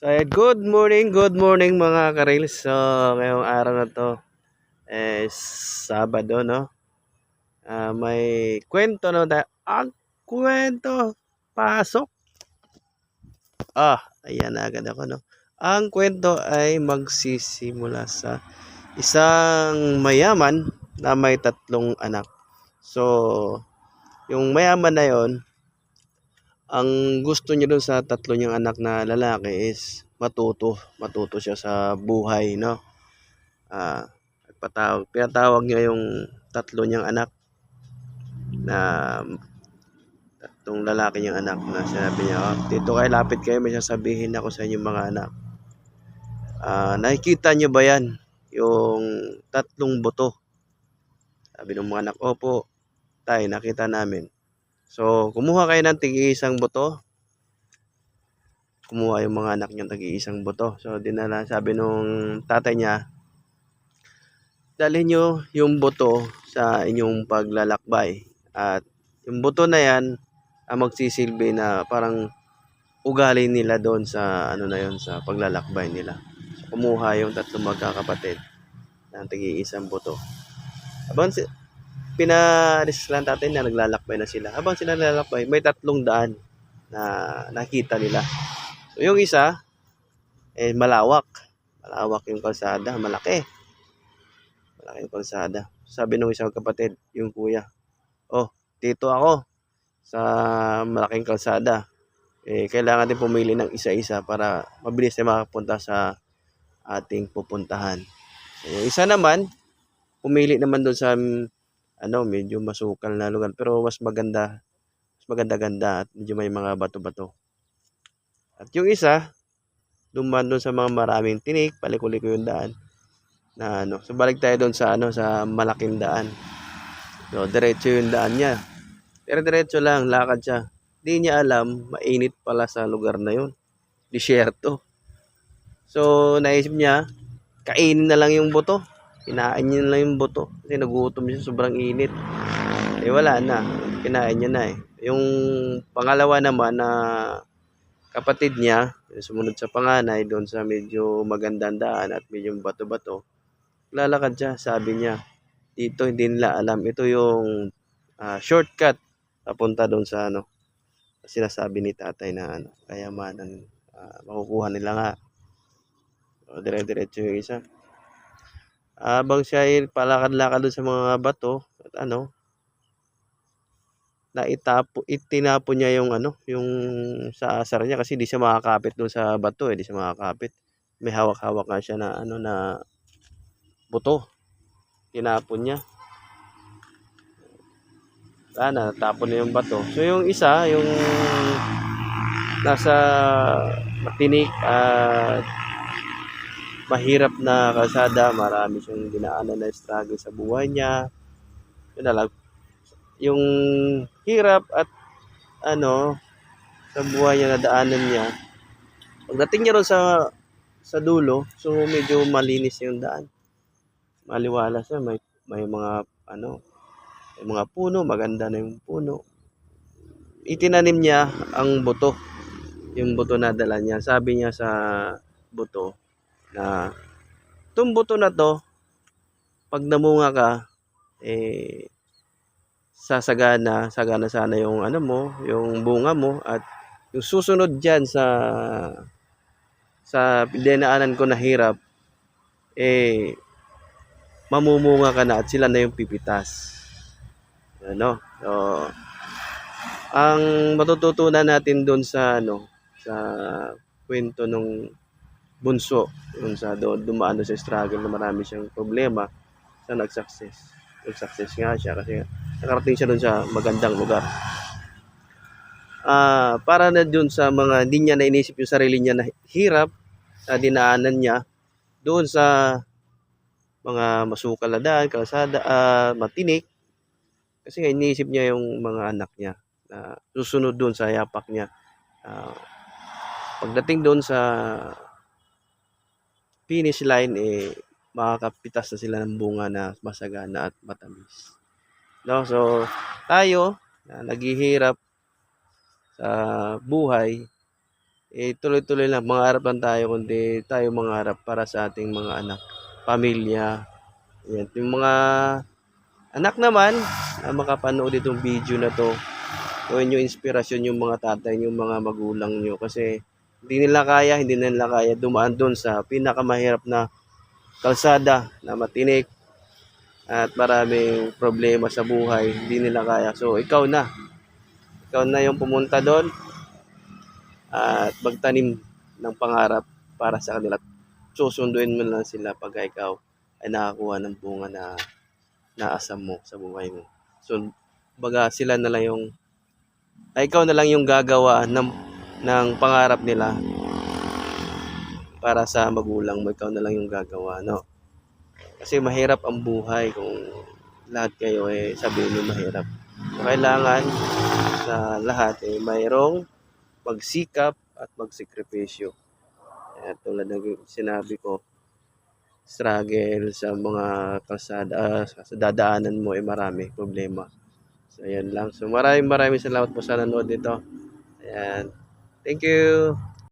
So, good morning mga karils. So, ngayong araw na to, Sabado, no? May kwento no ang kwento, pasok. Ayan na agad ako, no? Ang kwento ay magsisimula sa isang mayaman na may 3 anak. So, yung mayaman na yon, ang gusto niya dun sa 3 niyang anak na lalaki is matuto siya sa buhay, no? Pinatawag niya yung 3 niyang anak na 3 lalaki niyang anak na sinabi niya, dito kayo, lapit kayo, may sasabihin ako sa inyong mga anak. Nakikita niyo ba yan? Yung 3 buto. Sabi ng mga anak, opo, tay, nakita namin. So, kumuha kayo ng tig-iisang buto. Kumuha yung mga anak niya tig-iisang buto. So, sabi nung tatay niya, dalhin nyo yung buto sa inyong paglalakbay. At yung buto na yan, magsisilbi na parang ugali nila doon sa sa paglalakbay nila. So, kumuha yung 3 magkakapatid ng tig-iisang buto. Habang pinalis lang tatay na naglalakbay na sila. Habang sila naglalakbay, may 3 daan na nakita nila. So, yung isa, malawak. Malawak yung kalsada, malaki yung kalsada. Sabi nung isang kapatid, yung kuya, dito ako sa malaking kalsada. Kailangan din pumili ng isa-isa para mabilis na makapunta sa ating pupuntahan. Yung isa naman, pumili naman doon sa medyo masukal na lugar, pero mas maganda-ganda at medyo may mga bato-bato. At yung isa, dumaan doon sa mga maraming tinik, paliko-liko yung daan na So balik tayo doon sa sa malaking daan. So diretso yung daan niya. Pero diretso lang, lakad siya. Di niya alam, mainit pala sa lugar na yun. Disyerto. So naisip niya, kainin na lang yung buto. Kinain niya na lang yung buto. Kasi nagutom siya, sobrang init. Wala na. Kinain niya na eh. Yung pangalawa naman na kapatid niya, sumunod sa panganay, doon sa medyo magandang daan at medyo bato-bato, lalakad siya, sabi niya, dito hindi nila alam. Ito yung shortcut papunta doon sa sinasabi ni tatay na kayamanan, makukuha nila nga. So, dire-diretso yung isa. Habang siya ay palakad-lakad doon sa mga bato at itinapon niya yung yung sa asar niya kasi di siya makakapit doon sa bato, di siya makakapit. May hawak-hawak nga siya na na buto. Tinapon niya. Natapon na yung bato. So yung isa, yung nasa matinik at mahirap na kalsada, marami siyang dinaanan na struggle sa buhay niya. Yun na lang. Yung hirap at sa buhay niya, na daanan niya. Pagdating niya ron sa dulo, so medyo malinis yung daan. Maliwalas siya, may mga may mga puno, maganda na yung puno. Itinanim niya ang buto. Yung buto na dala niya. Sabi niya sa buto na itong buto na to, pag namunga ka, sagana sana yung yung bunga mo, at yung susunod diyan sa dinaanan ko na hirap, mamumunga ka na at sila na yung pipitas. So, ang matututunan natin doon sa sa kwento nung bunso, yung sa dumaan sa struggle na marami siyang problema, sa nag-success nga siya kasi nakarating siya doon sa magandang lugar. Para na doon sa mga hindi niya nainisip yung sarili niya na hirap na dinaanan niya doon sa mga masukal na daan, kalsada, matinik, kasi nga iniisip niya yung mga anak niya na susunod doon sa yapak niya. Pagdating doon sa finish line, makakapitas na sila ng bunga na masagana at matamis. So tayo na naghihirap sa buhay, tuloy-tuloy lang, mangarap lang tayo kundi tayo mangarap para sa ating mga anak, pamilya. Yan, yung mga anak naman na makapanood itong video na 'to, gawin niyo inspirasyon yung mga tatay yung mga magulang niyo kasi hindi nila kaya dumaan dun sa pinakamahirap na kalsada na matinik at maraming problema sa buhay, hindi nila kaya. So ikaw na yung pumunta doon at magtanim ng pangarap para sa kanila. Susunduin mo lang sila pag ikaw ay nakakuha ng bunga na naasam mo sa buhay mo. So, baga sila na lang yung, ay ikaw na lang yung gagawa ng pangarap nila para sa magulang mo. Ikaw na lang yung gagawa, no? Kasi mahirap ang buhay kung lahat kayo sabihin nyo mahirap. So, kailangan sa lahat mayroong magsikap at magsikripisyo. At tulad ng sinabi ko, struggle sa mga kalsada, sa dadaanan mo marami problema. So, ayan lang. So, maraming salamat po sa nanood nito. Ayan. Thank you.